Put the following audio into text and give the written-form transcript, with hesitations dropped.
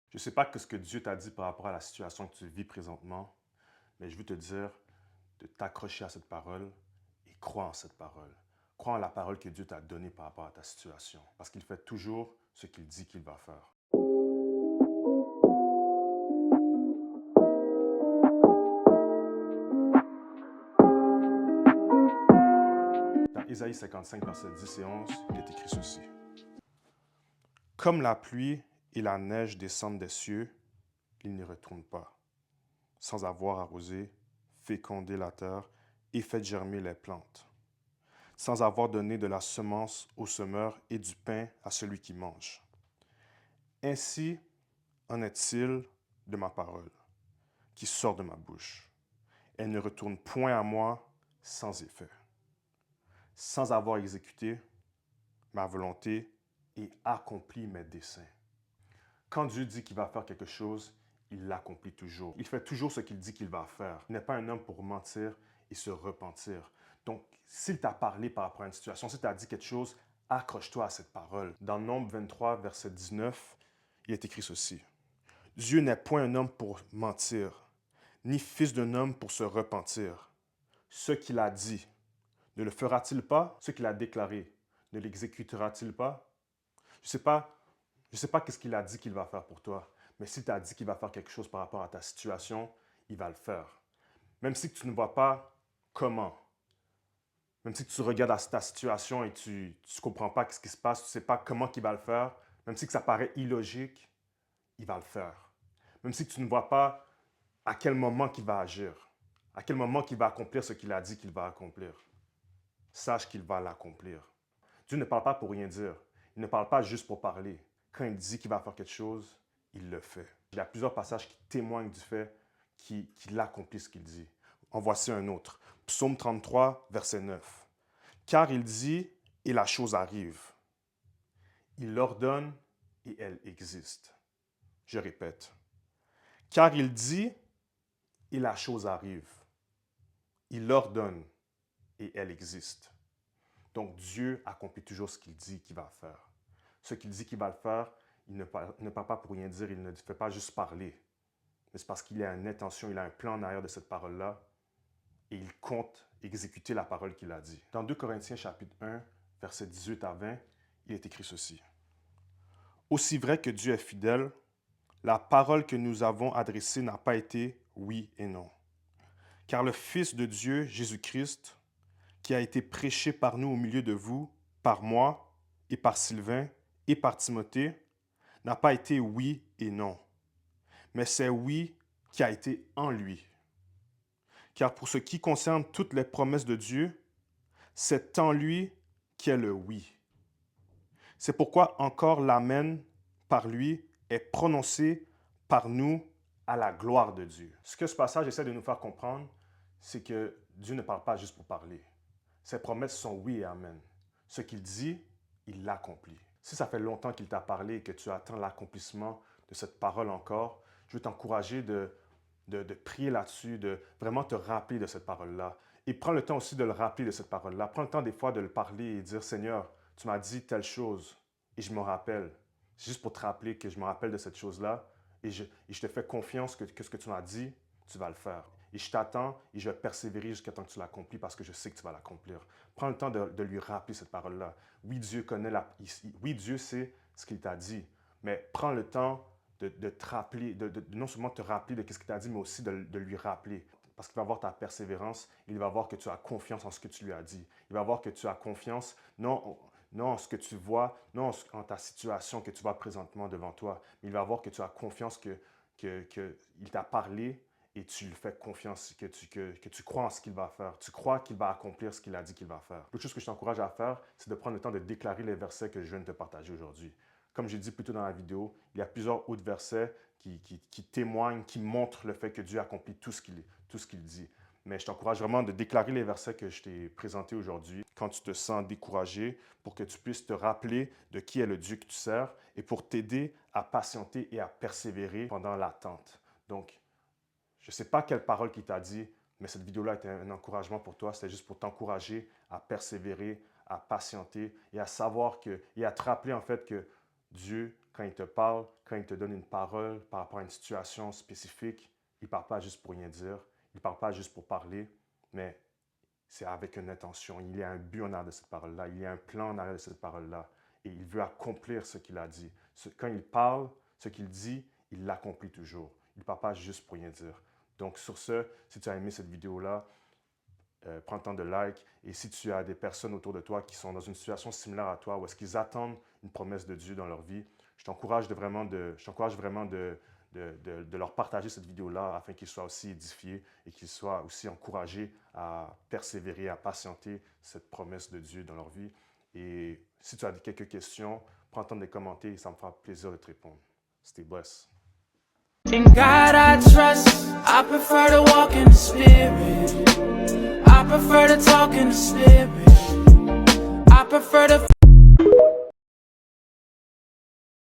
Je ne sais pas ce que Dieu t'a dit par rapport à la situation que tu vis présentement, mais je veux te dire de t'accrocher à cette parole et crois en cette parole. Crois en la parole que Dieu t'a donnée par rapport à ta situation, parce qu'il fait toujours ce qu'il dit qu'il va faire. Dans Ésaïe 55, versets 10 et 11, il est écrit ceci. Comme la pluie et la neige descendent des cieux, ils n'y retournent pas, sans avoir arrosé, fécondé la terre et fait germer les plantes, sans avoir donné de la semence au semeur et du pain à celui qui mange. Ainsi en est-il de ma parole qui sort de ma bouche. Elle ne retourne point à moi sans effet, sans avoir exécuté ma volonté et accompli mes desseins. Quand Dieu dit qu'il va faire quelque chose, il l'accomplit toujours. Il fait toujours ce qu'il dit qu'il va faire. Il n'est pas un homme pour mentir et se repentir. Donc, s'il t'a parlé par rapport à une situation, s'il t'a dit quelque chose, accroche-toi à cette parole. Dans Nombre 23, verset 19, il est écrit ceci. Dieu n'est point un homme pour mentir, ni fils d'un homme pour se repentir. Ce qu'il a dit, ne le fera-t-il pas? Ce qu'il a déclaré, ne l'exécutera-t-il pas? Je ne sais pas qu'est-ce qu'il a dit qu'il va faire pour toi, mais s'il t'a dit qu'il va faire quelque chose par rapport à ta situation, il va le faire. Même si tu ne vois pas comment, même si tu regardes à ta situation et tu ne comprends pas ce qui se passe, tu ne sais pas comment il va le faire, même si ça paraît illogique, il va le faire. Même si tu ne vois pas à quel moment qu'il va agir, à quel moment qu'il va accomplir ce qu'il a dit qu'il va accomplir, sache qu'il va l'accomplir. Dieu ne parle pas pour rien dire. Il ne parle pas juste pour parler. Quand il dit qu'il va faire quelque chose, il le fait. Il y a plusieurs passages qui témoignent du fait qu'il accomplit ce qu'il dit. En voici un autre. Psaume 33, verset 9. Car il dit, et la chose arrive. Il l'ordonne, et elle existe. Je répète. Car il dit, et la chose arrive. Il l'ordonne, et elle existe. Donc Dieu accomplit toujours ce qu'il dit qu'il va faire. Ce qu'il dit qu'il va le faire, il ne parle pas pour rien dire, il ne fait pas juste parler. Mais c'est parce qu'il a une intention, il a un plan en arrière de cette parole-là et il compte exécuter la parole qu'il a dit. Dans 2 Corinthiens chapitre 1, versets 18 à 20, il est écrit ceci. Aussi vrai que Dieu est fidèle, la parole que nous avons adressée n'a pas été oui et non. Car le Fils de Dieu, Jésus-Christ, qui a été prêché par nous au milieu de vous, par moi et par Sylvain et par Timothée, n'a pas été oui et non, mais c'est oui qui a été en lui. Car pour ce qui concerne toutes les promesses de Dieu, c'est en lui qu'est le oui. C'est pourquoi encore l'Amen par lui est prononcé par nous à la gloire de Dieu. Ce que ce passage essaie de nous faire comprendre, c'est que Dieu ne parle pas juste pour parler. Ses promesses sont oui et amen. Ce qu'il dit, il l'accomplit. Si ça fait longtemps qu'il t'a parlé et que tu attends l'accomplissement de cette parole encore, je veux t'encourager de prier là-dessus, de vraiment te rappeler de cette parole-là. Et prends le temps aussi de le rappeler de cette parole-là. Prends le temps des fois de le parler et dire, Seigneur, tu m'as dit telle chose et je me rappelle. C'est juste pour te rappeler que je me rappelle de cette chose-là et je te fais confiance que ce que tu m'as dit, tu vas le faire. Et je t'attends et je vais persévérer jusqu'à temps que tu l'accomplis parce que je sais que tu vas l'accomplir. Prends le temps de lui rappeler cette parole-là. Oui, Dieu connaît oui, Dieu sait ce qu'il t'a dit, mais prends le temps de te rappeler, de non seulement te rappeler de ce qu'il t'a dit, mais aussi de lui rappeler. Parce qu'il va voir ta persévérance, il va voir que tu as confiance en ce que tu lui as dit. Il va voir que tu as confiance, non en ce que tu vois, non en ta situation que tu vois présentement devant toi, mais il va voir que tu as confiance qu'il t'a parlé et tu lui fais confiance, que tu crois en ce qu'il va faire. Tu crois qu'il va accomplir ce qu'il a dit qu'il va faire. L'autre chose que je t'encourage à faire, c'est de prendre le temps de déclarer les versets que je viens de te partager aujourd'hui. Comme j'ai dit plus tôt dans la vidéo, il y a plusieurs autres versets qui témoignent, qui montrent le fait que Dieu accomplit tout ce qu'il dit. Mais je t'encourage vraiment de déclarer les versets que je t'ai présentés aujourd'hui quand tu te sens découragé, pour que tu puisses te rappeler de qui est le Dieu que tu sers et pour t'aider à patienter et à persévérer pendant l'attente. Donc, je ne sais pas quelle parole qu'il t'a dit, mais cette vidéo-là était un encouragement pour toi. C'était juste pour t'encourager à persévérer, à patienter et à savoir et à te rappeler en fait que Dieu, quand il te parle, quand il te donne une parole par rapport à une situation spécifique, il ne parle pas juste pour rien dire, il ne parle pas juste pour parler, mais c'est avec une intention. Il y a un but en arrière de cette parole-là, il y a un plan en arrière de cette parole-là, et il veut accomplir ce qu'il a dit. Quand il parle, ce qu'il dit, il l'accomplit toujours. Il ne parle pas juste pour rien dire. Donc sur ce, si tu as aimé cette vidéo-là, prends le temps de like. Et si tu as des personnes autour de toi qui sont dans une situation similaire à toi, où est-ce qu'ils attendent une promesse de Dieu dans leur vie, je t'encourage vraiment de leur partager cette vidéo-là afin qu'ils soient aussi édifiés et qu'ils soient aussi encouragés à persévérer, à patienter cette promesse de Dieu dans leur vie. Et si tu as quelques questions, prends le temps de les commenter et ça me fera plaisir de te répondre. Stay blessed. In God I trust, I prefer to walk in the Spirit. I prefer to talk in the Spirit. I prefer to